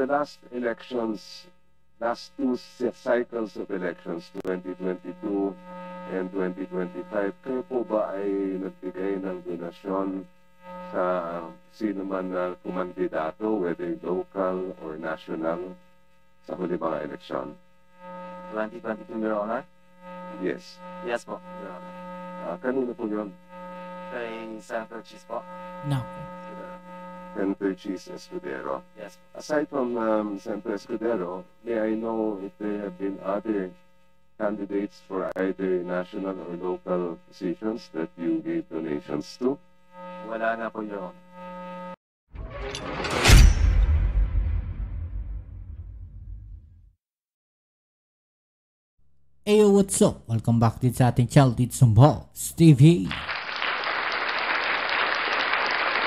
the last elections, last two cycles of elections, 2022 and 2025, kayo po ba ay nagbigay ng donasyon sa sino man na kumandidato, whether local or national, sa huli mga eleksyon? 2022, Your Honor? Yes. Yes po, Your Honor. Kanino po yun? Kay Senator Cheese po. No. Senator Cheese Escudero. Yes po. Aside from Senator Escudero, may I know if there have been other candidates for either national or local positions that you gave donations to? Wala na po, Your Honor. Ayo, what's up? Welcome back din sa ating channel dito sa Boss TV.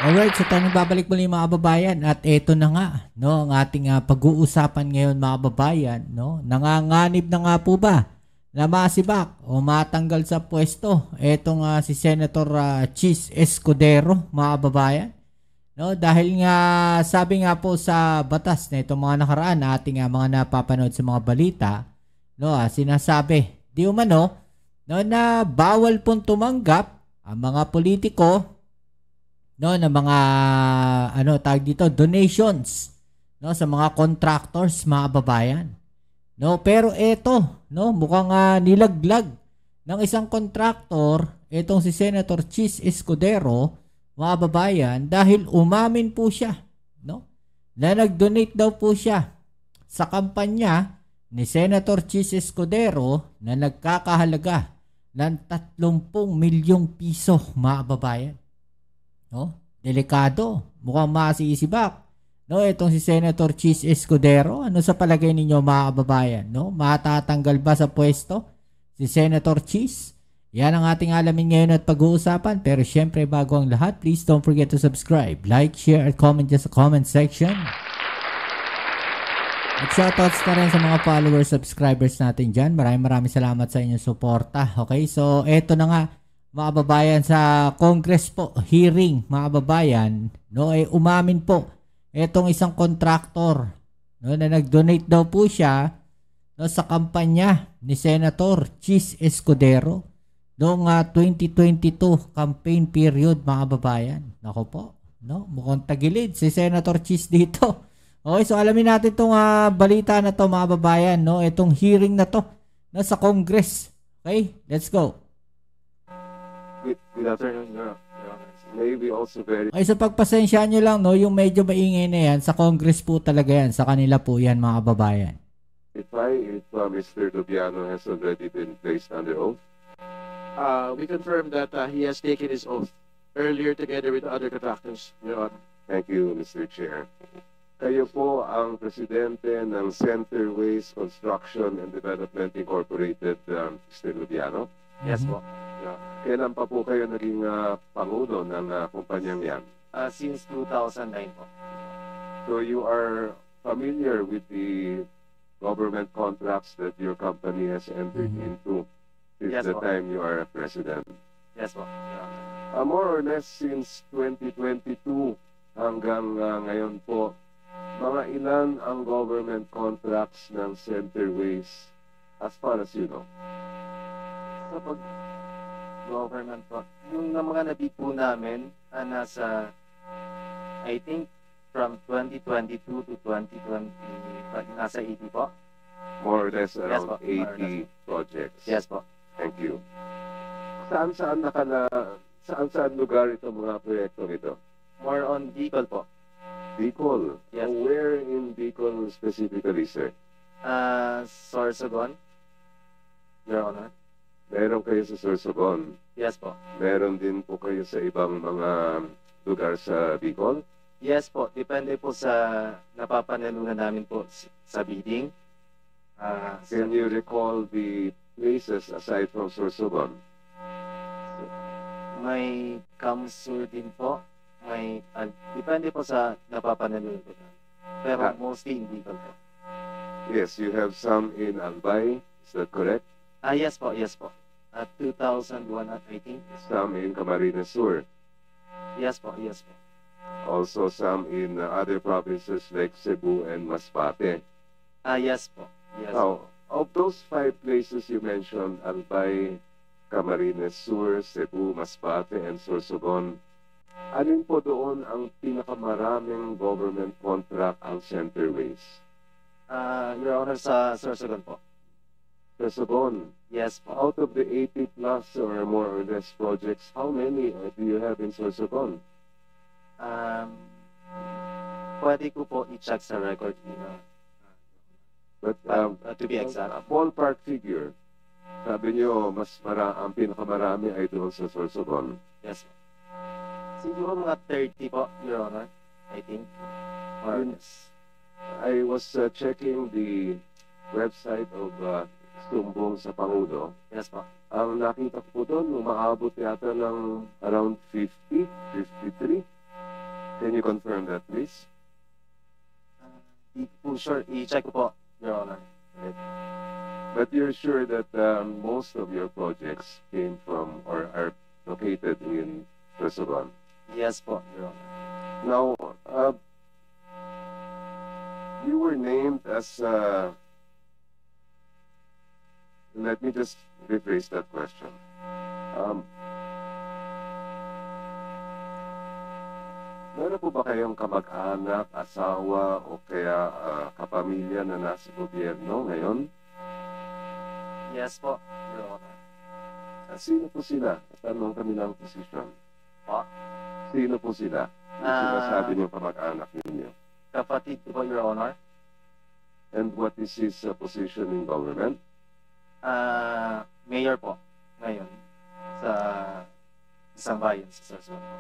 Alright, so tayo babalik muli mga kababayan at eto na nga, no, ang ating pag-uusapan ngayon mga kababayan, no, nanganganib na nga po ba na masibak o matanggal sa pwesto etong si Senator Cheese Escudero mga kababayan, no, dahil nga sabi nga po sa batas na itong mga nakaraan na ating mga napapanood sa mga balita, no, sinasabi di umano, no, na bawal pong tumanggap ang mga politiko, no, na mga tawag dito donations, no, sa mga contractors mga kababayan, no. Pero eto, no, mukhang nilaglag ng isang contractor etong si Senator Cheese Escudero mga kababayan dahil umamin po siya, no, na nag-donate daw po siya sa kampanya ni Senator Cheese Escudero na nagkakahalaga ng 30 milyong piso mga kababayan. No? Delikado. Mukhang masisibak. No, itong si Senator Cheese Escudero, ano sa palagay ninyo mga kababayan? No? Matatanggal ba sa pwesto si Senator Cheese? Yan ang ating alamin ngayon at pag-uusapan. Pero syempre bago ang lahat, please don't forget to subscribe, like, share, at comment dyan sa comment section. At shoutouts na rin sa mga followers, subscribers natin dyan. Maraming salamat sa inyong suporta. Okay, so eto na nga mga kababayan, sa Congress po, hearing mga kababayan, no, umamin po etong isang contractor, no, na nag-donate daw po siya, no, sa kampanya ni Senator Cheese Escudero noong 2022 campaign period mga kababayan. Nako po, no, mukhang tagilid si Senator Cheese dito. Okay, so alamin natin itong balita na to mga kababayan, no, itong hearing na to, no, sa Congress. Okay, let's go. Good afternoon, Your Honor. Maybe also very... Okay, so pagpasensya nyo lang, no, yung medyo maingay na yan, sa Congress po talaga yan, sa kanila po yan mga kababayan. If Mr. Lubiano has already been placed under oath? We confirm that he has taken his oath earlier together with the other contractors, Your Honor. Thank you, Mr. Chair. Kayo po ang presidente ng Centerways Construction and Development Incorporated, Mr. Lubiano? Yes po. Kailan pa po kayo naging pangulo ng kumpanyang yan? Since 2009 po. So you are familiar with the government contracts that your company has entered into since Yes, the po. time you are a president? Yes po, Your Honor. More or less since 2022 hanggang ngayon po, mga ilan ang government contracts ng Centerways as far as you know? Sa pag-government po, yung mga nabid po namin, nasa, I think, from 2022 to 2020, nasa 80 po. More or less Yes, around po. More or 80 projects. Yes po. Thank you. Saan lugar itong mga proyektong ito? More on Bicol po. Bicol? Yes. Where in Bicol specifically, sir? Sorsogon, Your Honor. Meron kayo sa Sorsogon. Yes po. Meron din po kayo sa ibang mga lugar sa Bicol? Yes po. Depende po sa napapanalunan namin po sa bidding. Can you recall the places aside from Sorsogon? May Kamsur din po. May, depende po sa napapanalunan po. Pero mostly in Bicol po. Yes, you have some in Albay. Is that correct? Yes po, yes po. 2001 I think. Some in Camarines Sur. Yes po, yes po. Also some in other provinces like Cebu and Masbate. Yes po. Yes po. Now, of those 5 places you mentioned, Albay, Camarines Sur, Cebu, Masbate, and Sorsogon, alin po doon ang pinakamaraming government contract ang Centerways? Your Honor, sa Sorsogon po. Sorsogon, Yes po. out of the 80 plus or more or less projects, how many do you have in Sorsogon? Pwede ko po i-check sa record nila. But To be exact. a ballpark figure, sabi niyo ang pinakamarami ay doon sa Sorsogon. Yes po. Siguro mga 30 po, Your Honor. I think. Or yes. I was checking the website of Sumbong sa Pangulo. Yes po. Ang nakita ko po doon, umaabot yata ng around 50, 53. Can you confirm that, please? Di po sure. I-check ko po, Your Honor. But you're sure that most of your projects came from or are located in Sorsogon? Yes po, Your Honor. Now, you were named as, let me just rephrase that question. Meron po ba kayong kamag-anak, asawa, o kaya kapamilya na nasa gobyerno ngayon? Yes po, Your Honor. Sino po sila? Tanong kami ng posisyon. Po? Sino po sila? Yung sinasabi niyo kamag-anak ninyo. Kapatid ko po, Your Honor. And what is his position in government? Mayor po. Ngayon. Sa isang bayan sa Sorsogon po.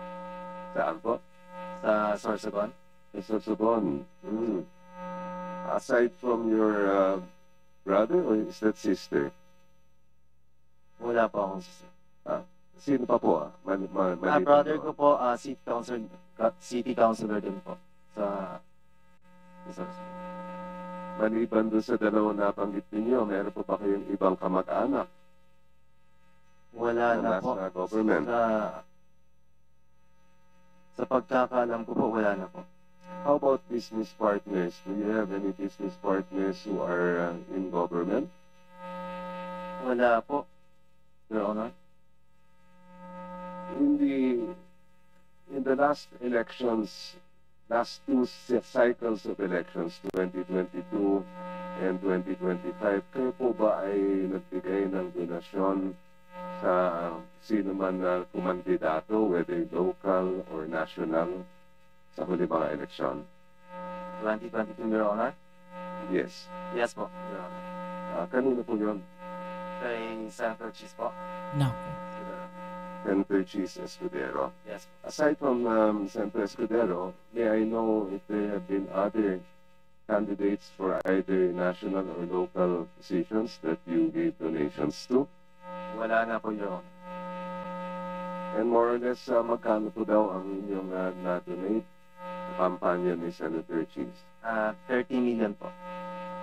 Saan po? Sa Sorsogon. Sa Sorsogon. Aside from your brother or is that sister? Wala po akong sister. Sino pa po? Brother ko po, city councilor din po. Sa Sorsogon. Maliban doon sa dalawang nabanggit ninyo, meron po ba kayong ibang kamag-anak Wala na na po. nasa government? Sa pagkakaalam ko po, wala na po. How about business partners? Do you have any business partners who are in government? Wala po, Your Honor. In the last elections, last 2 cycles of elections, 2022 and 2025, kayo po ba ay nagbigay ng donasyon sa sino man na kumandidato, whether local or national, sa huli mga eleksyon? 2022, Your Honor? Yes. Yes po, Your Honor. Kanino po yun? Kay Senator Cheese po? No. Senator Cheese Escudero. Yes po. Aside from Senator Escudero, may I know if there have been other candidates for either national or local positions that you gave donations to? Wala na po, Your Honor. And more or less, magkano po daw ang inyong na-donate sa kampanya ni Senator Cheese? 30 million po,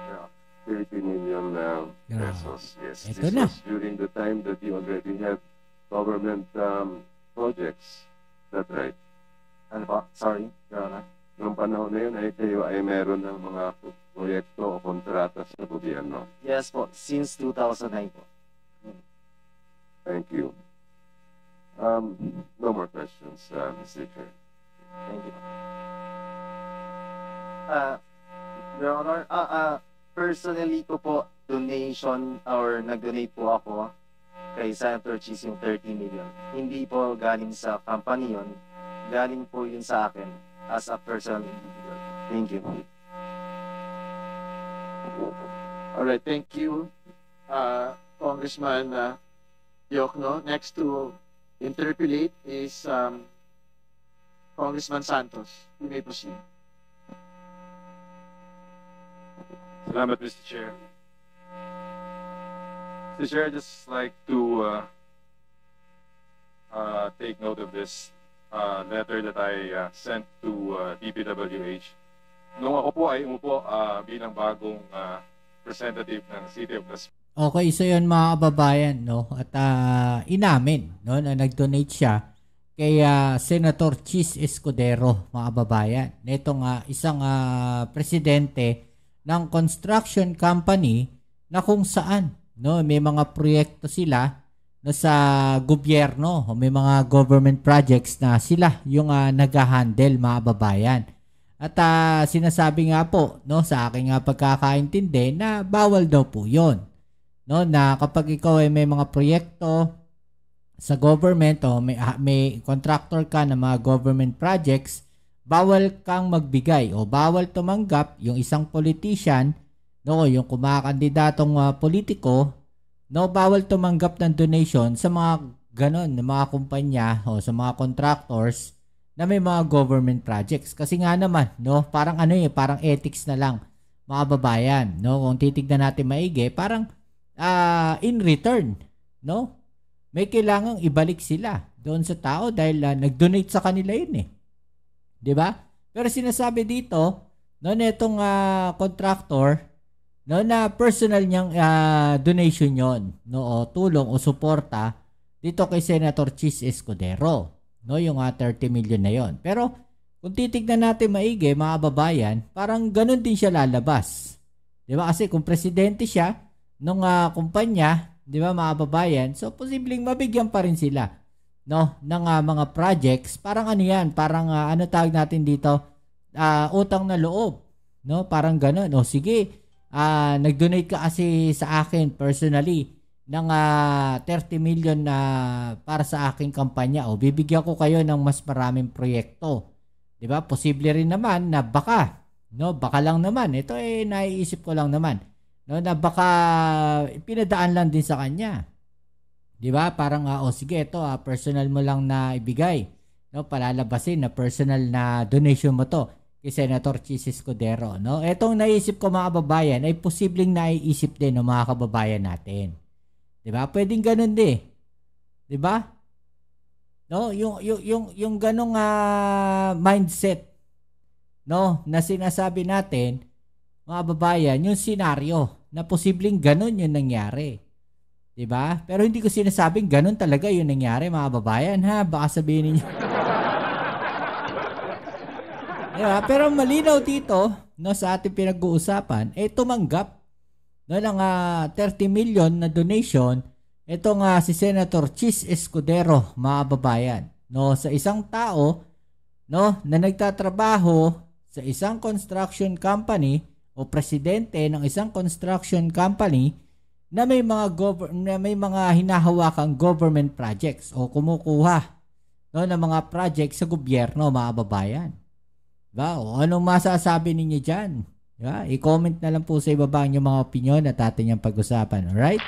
Your Honor. 30 million pesos. Yes. Ito This na. was during the time that you already had government projects. Is that right? Ano po? Sorry, Your Honor. Noong panahon na yun, ay kayo ay meron ng mga proyekto o kontrata sa gobyerno. Yes po, since 2009 po. Thank you. No more questions, Mr. Chair. Thank you. Your Honor, personally ko po, donation or nag-donate po ako kay Senator Cheese yung 30 million. Hindi po galing sa company yun. Galing po yun sa akin as a personal individual. Thank you. All right, thank you, Congressman Diokno. Next to interpolate is Congressman Santos. You may proceed. Salamat, Mr. Chair. Mr. Chair, I'd just like to take note of this letter that I sent to DPWH. Nung ako po ay umupo bilang bagong representative ng City of Las Okay, so yun mga kababayan, no? At inamin, no, na nag-donate siya kay Senator Chis Escudero, mga kababayan. Itong isang presidente ng construction company na kung saan may mga proyekto sila sa gobyerno o may mga government projects na sila yung nag-handle, mga kababayan. At sinasabi nga po sa aking pagkakaintindi na bawal daw po yun. Na kapag ikaw ay may mga proyekto sa government o may contractor ka ng mga government projects, bawal kang magbigay o bawal tumanggap yung isang politician, yung kumakandidatong politiko, bawal tumanggap ng donation sa mga ganon, na mga kumpanya o sa mga contractors na may mga government projects. Kasi nga naman, parang parang ethics na lang, mga babayan. Kung titignan natin maigi, parang in return, may kailangang ibalik sila doon sa tao dahil nag-donate sa kanila yun 'di ba? Pero sinasabi dito netong contractor na personal niyang donation yon, o tulong o suporta dito kay Senator Chis Escudero, yung 30 million na yon. Pero kung titignan natin maigi, mga babayan, parang ganun din siya lalabas. 'Di ba? Kasi kung presidente siya ng kumpanya, 'di ba, mga babayan, so posibleng mabigyan pa rin sila ng mga projects. Parang parang ano tawag natin dito, utang na loob, parang gano'n. Sige, nag-donate ka kasi sa akin personally ng 30 million para sa aking kampanya, bibigyan ko kayo ng mas maraming proyekto. 'Di ba? Posible rin naman na baka lang naman, ito naiisip ko lang naman, na baka pinadaan lang din sa kanya. 'Di ba? Parang sige, ito personal mo lang na ibigay. Palalabasin na personal na donation mo to kay Senator Chis Escudero. Etong naisip ko, mga kababayan, ay posibleng naiisip din ng mga kababayan natin. 'Di ba? Pwedeng ganoon din. 'Di ba? Yung ganong mindset na sinasabi natin, mga babayan, yung senaryo na posibleng ganun yung nangyari. 'Di ba? Pero hindi ko sinasabing ganun talaga yung nangyari, mga babayan, baka sabihin niyo. Diba? Pero malinaw dito, sa ating pinag-uusapan, tumanggap ng 30 million na donation itong si Senator Chis Escudero, mga babayan. Sa isang tao na nagtatrabaho sa isang construction company o presidente ng isang construction company na may mga hinahawakang government projects o kumukuha ng mga projects sa gobyerno, mga babayan. Diba? O anong masasabi ninyo dyan? Diba? I-comment na lang po sa ibaba yung mga opinion at atin yung pag-usapan. Alright?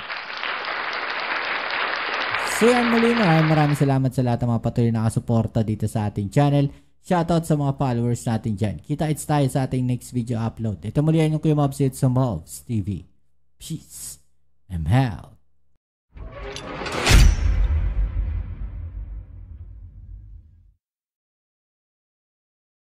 So yan, muli, maraming salamat sa lahat ng mga patuloy na nakasuporta dito sa ating channel. Shoutout sa mga followers natin dyan. Kita-its tayo sa ating next video upload. Ito muli yan yung Kuya Mobs sa Mobs TV. Peace and health.